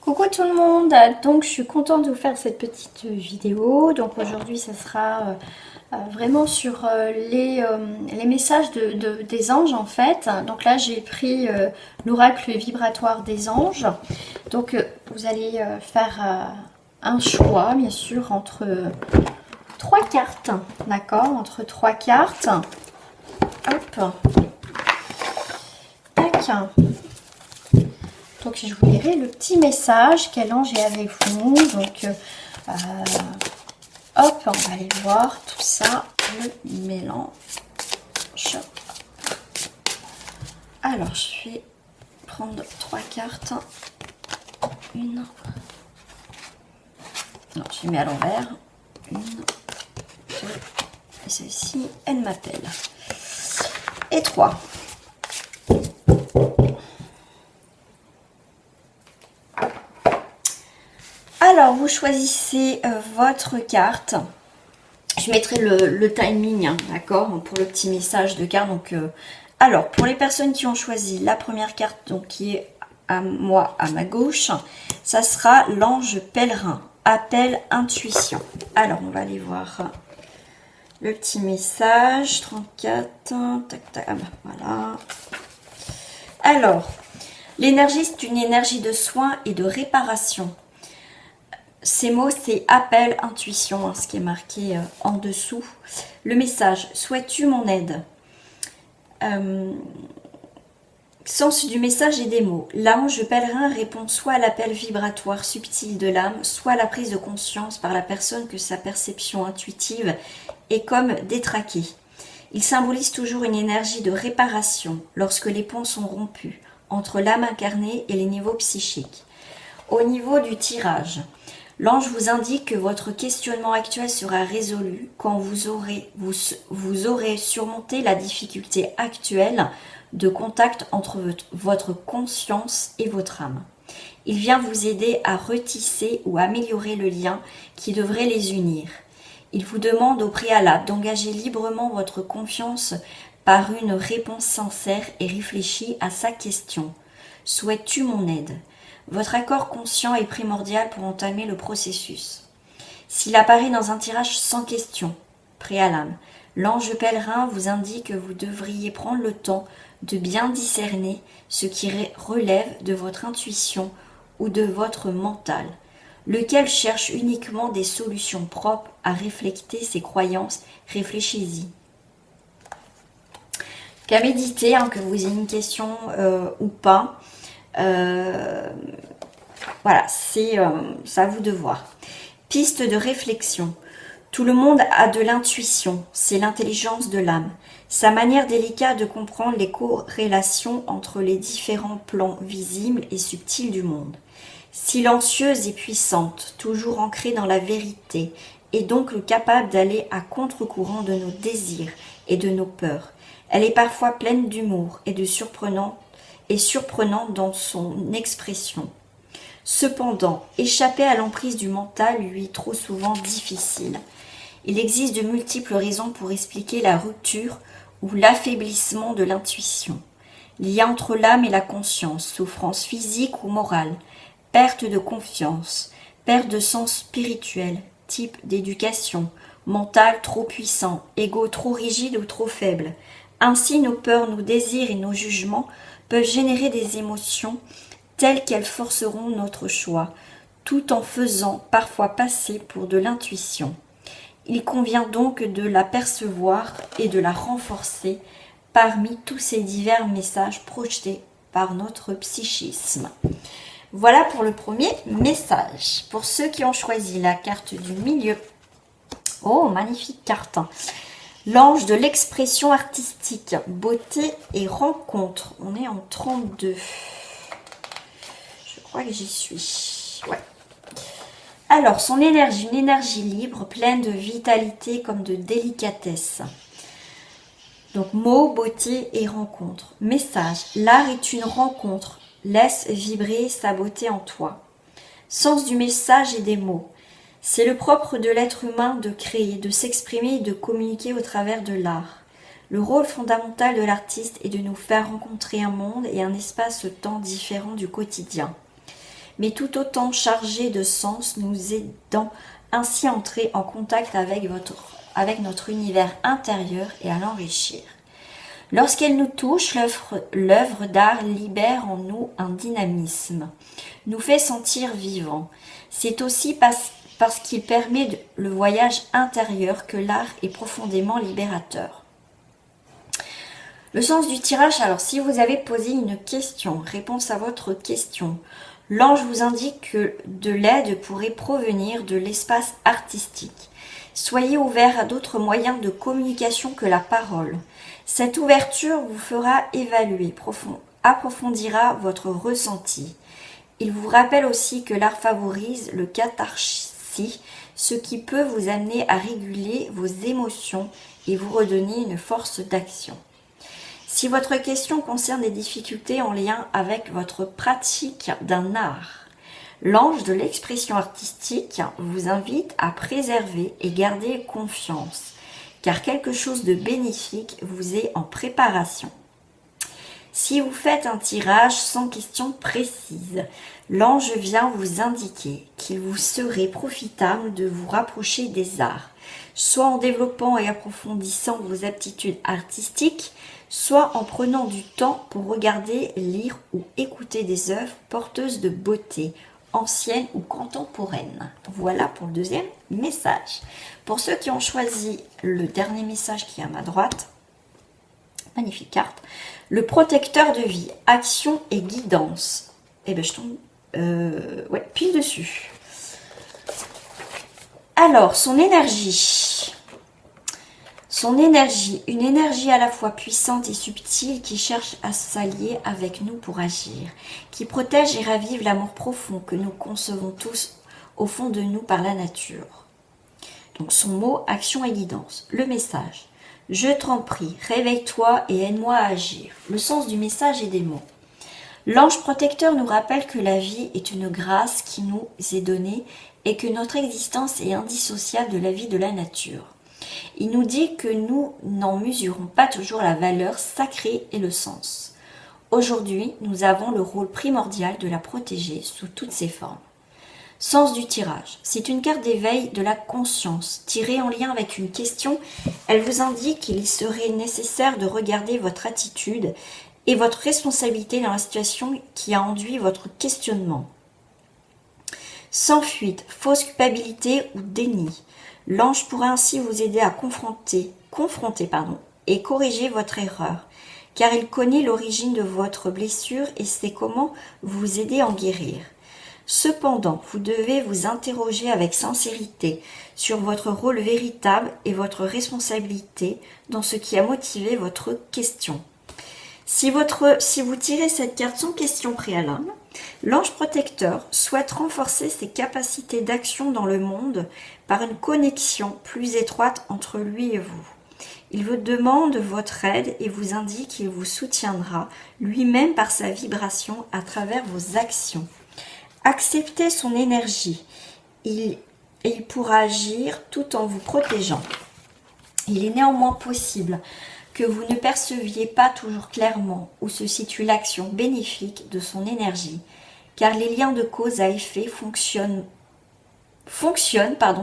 Coucou tout le monde, donc je suis contente de vous faire cette petite vidéo. Donc aujourd'hui ça sera vraiment sur les messages des anges en fait. Donc là j'ai pris l'oracle vibratoire des anges. Donc vous allez faire un choix bien sûr entre trois cartes, d'accord, entre trois cartes. Hop, tac. Donc je vous lirai le petit message, quel ange est avec vous. Donc hop, on va aller voir tout ça, le mélange. Alors je vais prendre trois cartes. Une. Non, je les mets à l'envers. Une, deux. Et celle-ci, elle m'appelle. Et trois. Alors, vous choisissez votre carte. Je mettrai le timing, hein, d'accord, pour le petit message de carte. Donc, alors, pour les personnes qui ont choisi la première carte, donc qui est à moi, à ma gauche, ça sera l'ange pèlerin, appel intuition. Alors, on va aller voir le petit message, 34, tac, tac, ah ben, voilà. Alors, l'énergie, c'est une énergie de soin et de réparation. Ces mots, c'est appel, intuition, hein, ce qui est marqué en dessous. Le message, souhaites-tu mon aide? Sens du message et des mots. L'ange pèlerin répond soit à l'appel vibratoire subtil de l'âme, soit à la prise de conscience par la personne que sa perception intuitive est comme détraquée. Il symbolise toujours une énergie de réparation lorsque les ponts sont rompus entre l'âme incarnée et les niveaux psychiques. Au niveau du tirage, l'ange vous indique que votre questionnement actuel sera résolu quand vous aurez surmonté la difficulté actuelle de contact entre votre conscience et votre âme. Il vient vous aider à retisser ou améliorer le lien qui devrait les unir. Il vous demande au préalable d'engager librement votre confiance par une réponse sincère et réfléchie à sa question. Souhaites-tu mon aide ? Votre accord conscient est primordial pour entamer le processus. S'il apparaît dans un tirage sans question, préalable, l'ange pèlerin vous indique que vous devriez prendre le temps de bien discerner ce qui relève de votre intuition ou de votre mental, lequel cherche uniquement des solutions propres à refléter ses croyances. Réfléchissez-y. Qu'à méditer, hein, que vous ayez une question ou pas. Voilà, c'est à vous de voir. Piste de réflexion. Tout le monde a de l'intuition, c'est l'intelligence de l'âme. Sa manière délicate de comprendre les corrélations entre les différents plans visibles et subtils du monde. Silencieuse et puissante, toujours ancrée dans la vérité, et donc capable d'aller à contre-courant de nos désirs et de nos peurs. Elle est parfois pleine d'humour et surprenante dans son expression. Cependant, échapper à l'emprise du mental lui est trop souvent difficile. Il existe de multiples raisons pour expliquer la rupture ou l'affaiblissement de l'intuition. Lien entre l'âme et la conscience, souffrance physique ou morale, perte de confiance, perte de sens spirituel, type d'éducation, mental trop puissant, ego trop rigide ou trop faible. Ainsi, nos peurs, nos désirs et nos jugements peuvent générer des émotions telles qu'elles forceront notre choix, tout en faisant parfois passer pour de l'intuition. Il convient donc de la percevoir et de la renforcer parmi tous ces divers messages projetés par notre psychisme. Voilà pour le premier message. Pour ceux qui ont choisi la carte du milieu, oh, magnifique carte! L'ange de l'expression artistique, beauté et rencontre. On est en 32. Je crois que j'y suis. Ouais. Alors, son énergie, une énergie libre, pleine de vitalité comme de délicatesse. Donc, mots, beauté et rencontre. Message, l'art est une rencontre. Laisse vibrer sa beauté en toi. Sens du message et des mots. C'est le propre de l'être humain de créer, de s'exprimer et de communiquer au travers de l'art. Le rôle fondamental de l'artiste est de nous faire rencontrer un monde et un espace-temps différents du quotidien. mais tout autant chargées de sens, nous aidant ainsi à entrer en contact avec notre univers intérieur et à l'enrichir. Lorsqu'elle nous touche, l'œuvre d'art libère en nous un dynamisme, nous fait sentir vivants. C'est aussi parce qu'il permet le voyage intérieur que l'art est profondément libérateur. Le sens du tirage, alors si vous avez posé une question, réponse à votre question, l'ange vous indique que de l'aide pourrait provenir de l'espace artistique. Soyez ouvert à d'autres moyens de communication que la parole. Cette ouverture vous fera évaluer, approfondira votre ressenti. Il vous rappelle aussi que l'art favorise le catharsis, ce qui peut vous amener à réguler vos émotions et vous redonner une force d'action. Si votre question concerne des difficultés en lien avec votre pratique d'un art, l'ange de l'expression artistique vous invite à préserver et garder confiance, car quelque chose de bénéfique vous est en préparation. Si vous faites un tirage sans question précise, l'ange vient vous indiquer qu'il vous serait profitable de vous rapprocher des arts, soit en développant et approfondissant vos aptitudes artistiques, soit en prenant du temps pour regarder, lire ou écouter des œuvres porteuses de beauté, anciennes ou contemporaines. Voilà pour le deuxième message. Pour ceux qui ont choisi le dernier message qui est à ma droite, magnifique carte, le protecteur de vie, action et guidance. Et bien je tombe pile dessus. Alors, son énergie, une énergie à la fois puissante et subtile qui cherche à s'allier avec nous pour agir, qui protège et ravive l'amour profond que nous concevons tous au fond de nous par la nature. Donc son mot, action et guidance. Le message, je t'en prie, réveille-toi et aide-moi à agir. Le sens du message et des mots. L'ange protecteur nous rappelle que la vie est une grâce qui nous est donnée et que notre existence est indissociable de la vie de la nature. Il nous dit que nous n'en mesurons pas toujours la valeur sacrée et le sens. Aujourd'hui, nous avons le rôle primordial de la protéger sous toutes ses formes. Sens du tirage. C'est une carte d'éveil de la conscience. Tirée en lien avec une question, elle vous indique qu'il serait nécessaire de regarder votre attitude et votre responsabilité dans la situation qui a enduit votre questionnement. Sans fuite, fausse culpabilité ou déni. L'ange pourra ainsi vous aider à confronter et corriger votre erreur, car il connaît l'origine de votre blessure et sait comment vous aider à en guérir. Cependant, vous devez vous interroger avec sincérité sur votre rôle véritable et votre responsabilité dans ce qui a motivé votre question. Si vous tirez cette carte sans question préalable, l'ange protecteur souhaite renforcer ses capacités d'action dans le monde par une connexion plus étroite entre lui et vous. Il vous demande votre aide et vous indique qu'il vous soutiendra lui-même par sa vibration à travers vos actions. Acceptez son énergie. Il pourra agir tout en vous protégeant. Il est néanmoins possible que vous ne perceviez pas toujours clairement où se situe l'action bénéfique de son énergie, car les liens de cause à effet fonctionnent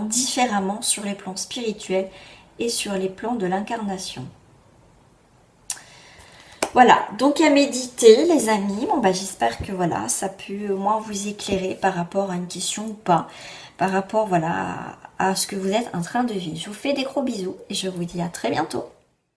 différemment sur les plans spirituels et sur les plans de l'incarnation. Voilà, donc à méditer les amis. J'espère que voilà, ça peut au moins vous éclairer par rapport à une question ou pas, par rapport à ce que vous êtes en train de vivre. Je vous fais des gros bisous et je vous dis à très bientôt.